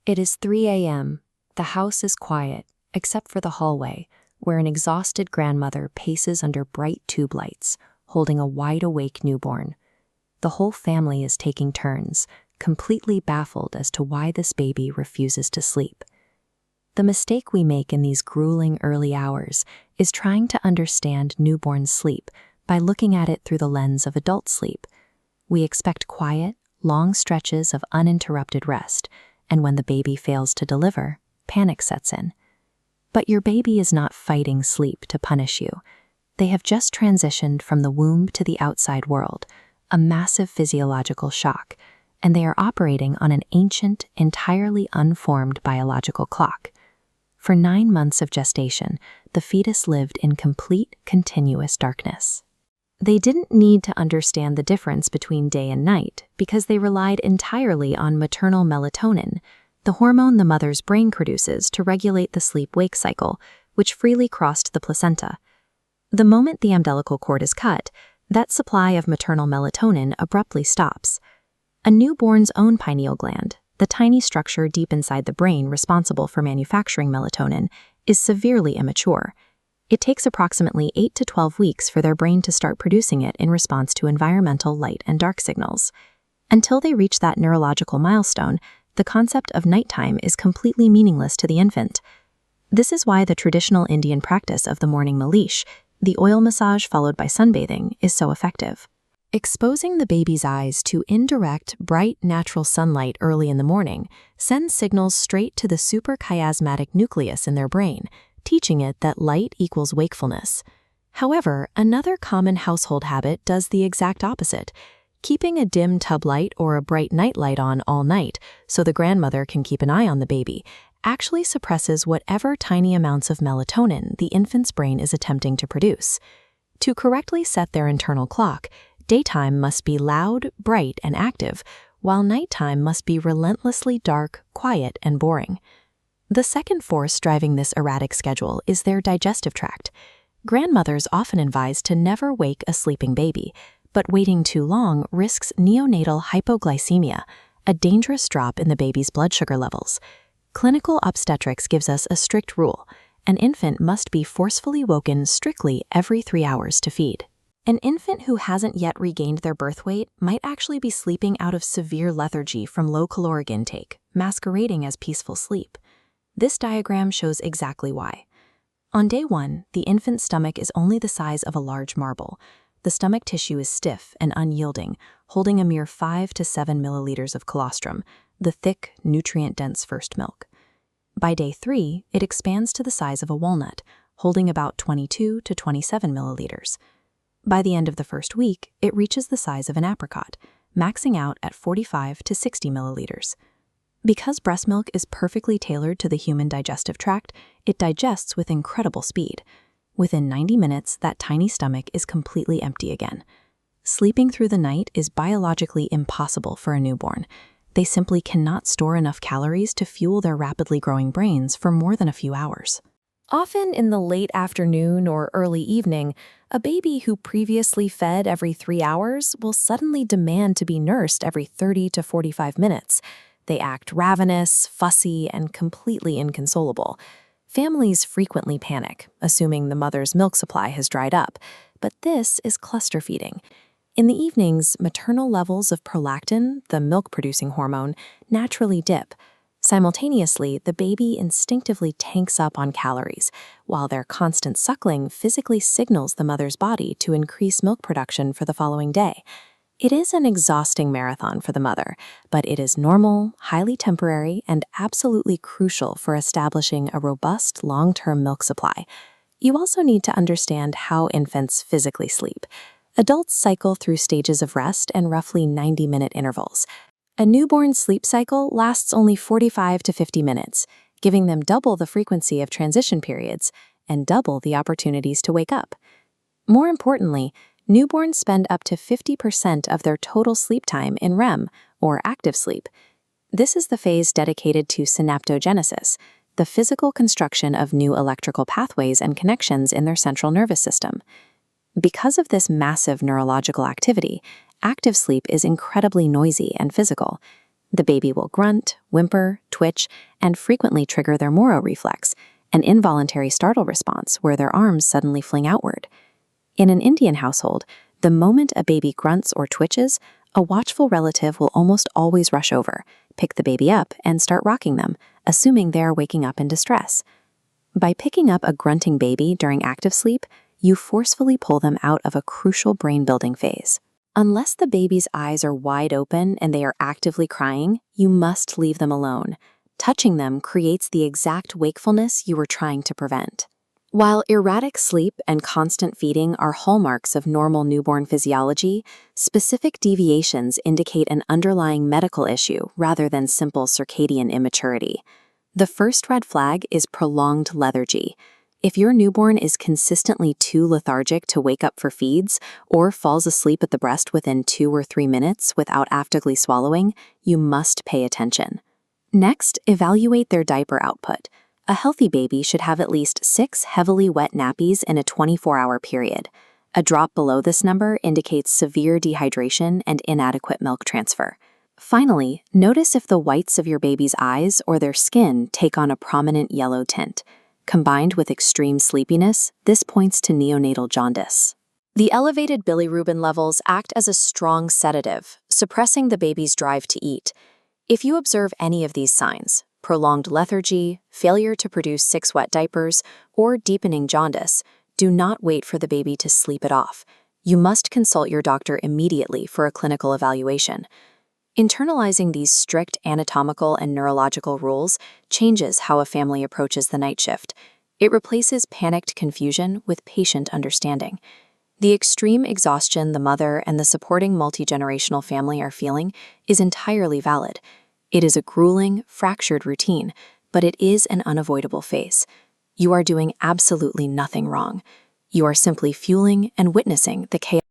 It is 3 a.m. The house is quiet, except for the hallway, where an exhausted grandmother paces under bright tube lights, holding a wide-awake newborn. The whole family is taking turns, completely baffled as to why this baby refuses to sleep. The mistake we make in these grueling early hours is trying to understand newborn sleep by looking at it through the lens of adult sleep. We expect quiet, long stretches of uninterrupted rest, and when the baby fails to deliver, panic sets in. But your baby is not fighting sleep to punish you. They have just transitioned from the womb to the outside world, a massive physiological shock, and they are operating on an ancient, entirely unformed biological clock. For 9 months of gestation, the fetus lived in complete, continuous darkness. They didn't need to understand the difference between day and night because they relied entirely on maternal melatonin, the hormone the mother's brain produces to regulate the sleep-wake cycle, which freely crossed the placenta. The moment the umbilical cord is cut, that supply of maternal melatonin abruptly stops. A newborn's own pineal gland, the tiny structure deep inside the brain responsible for manufacturing melatonin, is severely immature. It takes approximately 8 to 12 weeks for their brain to start producing it in response to environmental light and dark signals. Until they reach that neurological milestone, the concept of nighttime is completely meaningless to the infant. This is why the traditional Indian practice of the morning malish, the oil massage followed by sunbathing, is so effective. Exposing the baby's eyes to indirect, bright, natural sunlight early in the morning sends signals straight to the suprachiasmatic nucleus in their brain, teaching it that light equals wakefulness. However, another common household habit does the exact opposite. Keeping a dim tub light or a bright night light on all night so the grandmother can keep an eye on the baby actually suppresses whatever tiny amounts of melatonin the infant's brain is attempting to produce. To correctly set their internal clock, daytime must be loud, bright, and active, while nighttime must be relentlessly dark, quiet, and boring. The second force driving this erratic schedule is their digestive tract. Grandmothers often advise to never wake a sleeping baby, but waiting too long risks neonatal hypoglycemia, a dangerous drop in the baby's blood sugar levels. Clinical obstetrics gives us a strict rule. An infant must be forcefully woken strictly every 3 hours to feed. An infant who hasn't yet regained their birth weight might actually be sleeping out of severe lethargy from low caloric intake, masquerading as peaceful sleep. This diagram shows exactly why. On day 1, the infant's stomach is only the size of a large marble. The stomach tissue is stiff and unyielding, holding a mere 5 to 7 milliliters of colostrum, the thick, nutrient-dense first milk. By day 3, it expands to the size of a walnut, holding about 22 to 27 milliliters. By the end of the first week, it reaches the size of an apricot, maxing out at 45 to 60 milliliters. Because breast milk is perfectly tailored to the human digestive tract, it digests with incredible speed. Within 90 minutes, that tiny stomach is completely empty again. Sleeping through the night is biologically impossible for a newborn. They simply cannot store enough calories to fuel their rapidly growing brains for more than a few hours. Often in the late afternoon or early evening, a baby who previously fed every 3 hours will suddenly demand to be nursed every 30 to 45 minutes. They act ravenous, fussy, and completely inconsolable. Families frequently panic, assuming the mother's milk supply has dried up, but this is cluster feeding. In the evenings, maternal levels of prolactin, the milk-producing hormone, naturally dip. Simultaneously, the baby instinctively tanks up on calories, while their constant suckling physically signals the mother's body to increase milk production for the following day. It is an exhausting marathon for the mother, but it is normal, highly temporary, and absolutely crucial for establishing a robust long-term milk supply. You also need to understand how infants physically sleep. Adults cycle through stages of rest and roughly 90-minute intervals. A newborn's sleep cycle lasts only 45 to 50 minutes, giving them double the frequency of transition periods and double the opportunities to wake up. More importantly, newborns spend up to 50% of their total sleep time in REM, or active sleep. This is the phase dedicated to synaptogenesis, the physical construction of new electrical pathways and connections in their central nervous system. Because of this massive neurological activity, active sleep is incredibly noisy and physical. The baby will grunt, whimper, twitch, and frequently trigger their Moro reflex, an involuntary startle response where their arms suddenly fling outward. In an Indian household, the moment a baby grunts or twitches, a watchful relative will almost always rush over, pick the baby up, and start rocking them, assuming they are waking up in distress. By picking up a grunting baby during active sleep, you forcefully pull them out of a crucial brain-building phase. Unless the baby's eyes are wide open and they are actively crying, you must leave them alone. Touching them creates the exact wakefulness you were trying to prevent. While erratic sleep and constant feeding are hallmarks of normal newborn physiology, specific deviations indicate an underlying medical issue rather than simple circadian immaturity. The first red flag is prolonged lethargy. If your newborn is consistently too lethargic to wake up for feeds or falls asleep at the breast within 2 or 3 minutes without actively swallowing, you must pay attention. Next, evaluate their diaper output. A healthy baby should have at least 6 heavily wet nappies in a 24-hour period. A drop below this number indicates severe dehydration and inadequate milk transfer. Finally, notice if the whites of your baby's eyes or their skin take on a prominent yellow tint. Combined with extreme sleepiness, this points to neonatal jaundice. The elevated bilirubin levels act as a strong sedative, suppressing the baby's drive to eat. If you observe any of these signs, prolonged lethargy, failure to produce 6 wet diapers, or deepening jaundice, do not wait for the baby to sleep it off. You must consult your doctor immediately for a clinical evaluation. Internalizing these strict anatomical and neurological rules changes how a family approaches the night shift. It replaces panicked confusion with patient understanding. The extreme exhaustion the mother and the supporting multi-generational family are feeling is entirely valid. It is a grueling, fractured routine, but it is an unavoidable phase. You are doing absolutely nothing wrong. You are simply fueling and witnessing the chaos.